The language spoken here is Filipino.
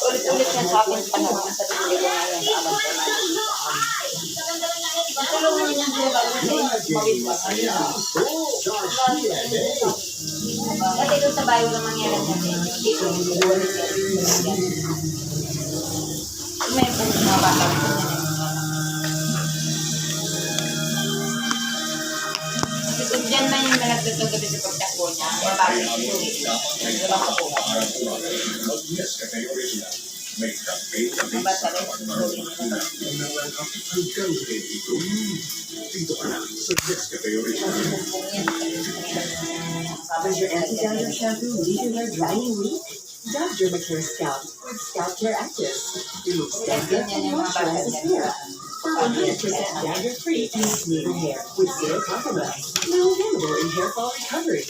Ulit-ulit yan sa akin panahon sa pili ko ngayon sa abang ko na. Tulungan niya sila bago sa inyo mawitwas. Kasi doon sa bayo na mangyari niya sa inyo, dito ulit yan. May po mga bata ko niya. Kung dyan man yung nagdutog gabi sa pagtakbo niya, mabalik yung ulit. Mabasa rin yung ulit nila. Does your anti-dandruff shampoo leave your hair dry and weak? Dove Dermacare Scout with Scout Care Active. Removes dandruff and moisturizes hair. For 100% dandruff-free and smoother hair with zero compromise. Now available in hair fall recovery.